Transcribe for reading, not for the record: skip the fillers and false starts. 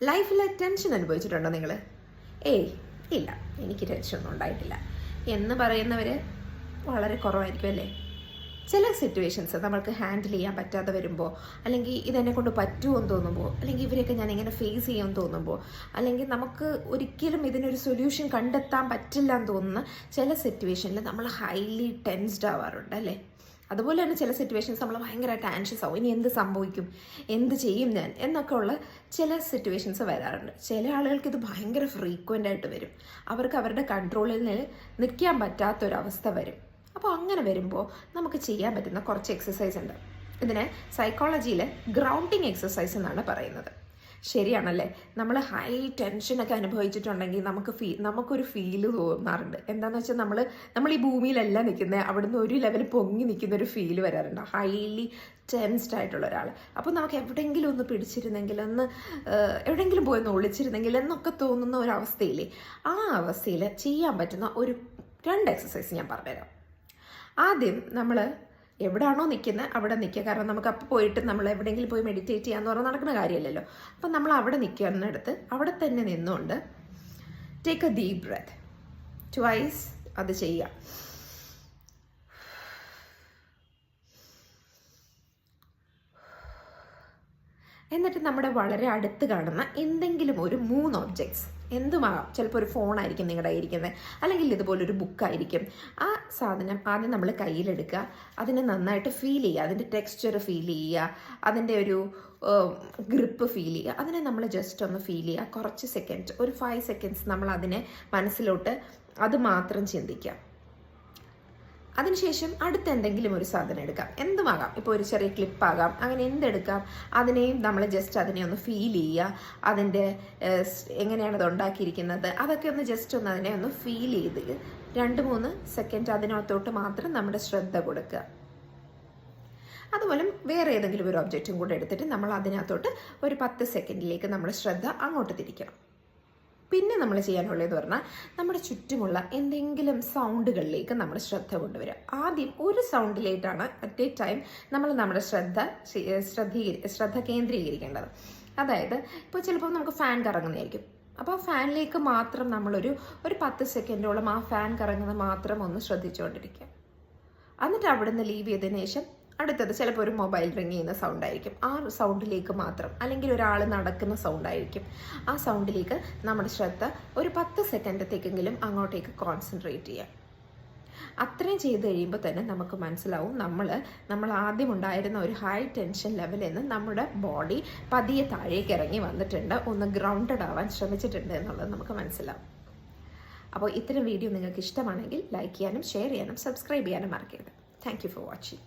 ലൈഫിൽ ടെൻഷൻ അനുഭവിച്ചിട്ടുണ്ടോ നിങ്ങൾ? ഏയ് ഇല്ല, എനിക്ക് ടെൻഷനൊന്നും ഉണ്ടായിട്ടില്ല എന്ന് പറയുന്നവർ വളരെ കുറവായിരിക്കും അല്ലേ? ചില സിറ്റുവേഷൻസ് നമ്മൾക്ക് ഹാൻഡിൽ ചെയ്യാൻ പറ്റാതെ വരുമ്പോൾ, അല്ലെങ്കിൽ ഇതെന്നെ കൊണ്ട് പറ്റുമോ എന്ന് തോന്നുമ്പോൾ, അല്ലെങ്കിൽ ഇവരെയൊക്കെ ഞാൻ എങ്ങനെ ഫേസ് ചെയ്യുമെന്ന് തോന്നുമ്പോൾ, അല്ലെങ്കിൽ നമുക്ക് ഒരിക്കലും ഇതിനൊരു സൊല്യൂഷൻ കണ്ടെത്താൻ പറ്റില്ല എന്ന് തോന്നുന്ന ചില സിറ്റുവേഷനിൽ നമ്മൾ ഹൈലി ടെൻസ്ഡ് ആവാറുണ്ട് അല്ലേ? അതുപോലെ തന്നെ ചില സിറ്റുവേഷൻസ് നമ്മൾ ഭയങ്കരമായിട്ട് ആൻഷ്യസ് ആവും. ഇനി എന്ത് സംഭവിക്കും, എന്ത് ചെയ്യും ഞാൻ എന്നൊക്കെ ഉള്ള ചില സിറ്റുവേഷൻസ് വരാറുണ്ട്. ചില ആളുകൾക്ക് ഇത് ഭയങ്കര ഫ്രീക്വൻ്റ് ആയിട്ട് വരും. അവർക്ക് അവരുടെ കൺട്രോളിൽ നിൽക്കാൻ പറ്റാത്തൊരവസ്ഥ വരും. അപ്പോൾ അങ്ങനെ വരുമ്പോൾ നമുക്ക് ചെയ്യാൻ പറ്റുന്ന കുറച്ച് എക്സസൈസ് ഉണ്ട്. ഇതിനെ സൈക്കോളജിയിൽ ഗ്രൗണ്ടിങ് എക്സസൈസ് എന്നാണ് പറയുന്നത്. ശരിയാണല്ലേ? നമ്മൾ ഹൈ ടെൻഷനൊക്കെ അനുഭവിച്ചിട്ടുണ്ടെങ്കിൽ നമുക്കൊരു ഫീല് തോന്നാറുണ്ട്. എന്താണെന്ന് വെച്ചാൽ നമ്മൾ ഈ ഭൂമിയിലല്ല നിൽക്കുന്നത്, അവിടുന്ന് ഒരു ലെവൽ പൊങ്ങി നിൽക്കുന്ന ഒരു ഫീല് വരാറുണ്ട്, ഹൈലി ടെൻസ്ഡ് ആയിട്ടുള്ള ഒരാൾ. അപ്പോൾ നമുക്ക് എവിടെയെങ്കിലും ഒന്ന് പിടിച്ചിരുന്നെങ്കിൽ, എവിടെയെങ്കിലും പോയി ഒന്ന് ഒളിച്ചിരുന്നെങ്കിൽ എന്നൊക്കെ തോന്നുന്ന ഒരു അവസ്ഥയില്ലേ? ആ അവസ്ഥയിൽ ചെയ്യാൻ പറ്റുന്ന ഒരു 2 എക്സസൈസ് ഞാൻ പറഞ്ഞുതരാം. ആദ്യം നമ്മൾ എവിടെയാണോ നിൽക്കുന്നത് അവിടെ നിൽക്കുക. കാരണം നമുക്ക് അപ്പോൾ പോയിട്ട് നമ്മൾ എവിടെയെങ്കിലും പോയി മെഡിറ്റേറ്റ് ചെയ്യാന്ന് പറഞ്ഞാൽ നടക്കുന്ന കാര്യമല്ലല്ലോ. അപ്പം നമ്മൾ അവിടെ നിൽക്കുന്നിടത്ത് അവിടെ തന്നെ നിന്നുകൊണ്ട് take a deep breath, twice അത് ചെയ്യുക. എന്നിട്ട് നമ്മുടെ വളരെ അടുത്ത് കാണുന്ന എന്തെങ്കിലും ഒരു 3 ഒബ്ജക്ട്സ്, എന്തുമാകാം. ചിലപ്പോൾ ഒരു ഫോണായിരിക്കും നിങ്ങളുടെ ഇരിക്കുന്നത്, അല്ലെങ്കിൽ ഇതുപോലൊരു ബുക്കായിരിക്കും. ആ സാധനം ആദ്യം നമ്മൾ കയ്യിലെടുക്കുക, അതിനെ നന്നായിട്ട് ഫീൽ ചെയ്യുക, അതിൻ്റെ ടെക്സ്ചർ ഫീൽ ചെയ്യുക, അതിൻ്റെ ഒരു ഗ്രിപ്പ് ഫീൽ ചെയ്യുക. അതിനെ നമ്മൾ ജസ്റ്റ് ഒന്ന് ഫീൽ ചെയ്യുക. കുറച്ച് സെക്കൻഡ്, ഒരു 5 സെക്കൻഡ്സ് നമ്മൾ അതിനെ മനസ്സിലോട്ട് അത് മാത്രം ചിന്തിക്കുക. അതിനുശേഷം അടുത്ത എന്തെങ്കിലും ഒരു സാധനം എടുക്കാം, എന്തുമാകാം. ഇപ്പോൾ ഒരു ചെറിയ ക്ലിപ്പാകാം, അങ്ങനെ എന്തെടുക്കാം. അതിനെയും നമ്മൾ ജസ്റ്റ് അതിനെ ഒന്ന് ഫീൽ ചെയ്യുക. അതിൻ്റെ എങ്ങനെയാണ് അത് ഉണ്ടാക്കിയിരിക്കുന്നത് അതൊക്കെ ഒന്ന് ജസ്റ്റ് ഒന്ന് അതിനെ ഒന്ന് ഫീൽ ചെയ്ത് 2-3 സെക്കൻഡ് അതിനകത്തോട്ട് മാത്രം നമ്മുടെ ശ്രദ്ധ കൊടുക്കുക. അതുപോലെ വേറെ ഏതെങ്കിലും ഒരു ഒബ്ജക്റ്റും കൂടെ എടുത്തിട്ട് നമ്മൾ അതിനകത്തോട്ട് ഒരു 10 സെക്കൻഡിലേക്ക് നമ്മുടെ ശ്രദ്ധ അങ്ങോട്ട് തിരിക്കണം. പിന്നെ നമ്മൾ ചെയ്യാനുള്ളതെന്ന് പറഞ്ഞാൽ നമ്മുടെ ചുറ്റുമുള്ള എന്തെങ്കിലും സൗണ്ടുകളിലേക്ക് നമ്മൾ ശ്രദ്ധ കൊണ്ടുവരിക. ആദ്യം ഒരു സൗണ്ടിലേക്കാണ് അറ്റ് എ ടൈം നമ്മൾ നമ്മുടെ ശ്രദ്ധ കേന്ദ്രീകരിക്കേണ്ടത്. അതായത് ഇപ്പോൾ ചിലപ്പോൾ നമുക്ക് ഫാൻ കറങ്ങുന്നതായിരിക്കും. അപ്പോൾ ആ ഫാനിലേക്ക് മാത്രം നമ്മളൊരു 10 സെക്കൻഡോളം ആ ഫാൻ കറങ്ങുന്നത് മാത്രം ഒന്ന് ശ്രദ്ധിച്ചുകൊണ്ടിരിക്കുക. എന്നിട്ട് അവിടെ നിന്ന് ലീവ് ചെയ്തതിന് ശേഷം അടുത്തത് ചിലപ്പോൾ ഒരു മൊബൈൽ റിങ് ചെയ്യുന്ന സൗണ്ട് ആയിരിക്കും. ആ സൗണ്ടിലേക്ക് മാത്രം, അല്ലെങ്കിൽ ഒരാൾ നടക്കുന്ന സൗണ്ട് ആയിരിക്കും. ആ സൗണ്ടിലേക്ക് നമ്മുടെ ശ്രദ്ധ ഒരു 10 സെക്കൻഡത്തേക്കെങ്കിലും അങ്ങോട്ടേക്ക് കോൺസെൻട്രേറ്റ് ചെയ്യാം. അത്രയും ചെയ്ത് കഴിയുമ്പോൾ തന്നെ നമുക്ക് മനസ്സിലാവും നമ്മൾ ആദ്യം ഉണ്ടായിരുന്ന ഒരു ഹൈ ടെൻഷൻ ലെവലിൽ നിന്ന് നമ്മുടെ ബോഡി പതിയെ താഴേക്ക് ഇറങ്ങി വന്നിട്ടുണ്ട്, ഒന്ന് ഗ്രൗണ്ടഡ് ആവാൻ ശ്രമിച്ചിട്ടുണ്ട് എന്നുള്ളത് നമുക്ക് മനസ്സിലാവും. അപ്പോൾ ഇത്തരം വീഡിയോ നിങ്ങൾക്ക് ഇഷ്ടമാണെങ്കിൽ ലൈക്ക് ചെയ്യാനും ഷെയർ ചെയ്യാനും സബ്സ്ക്രൈബ് ചെയ്യാനും മറക്കരുത്. Thank you for watching.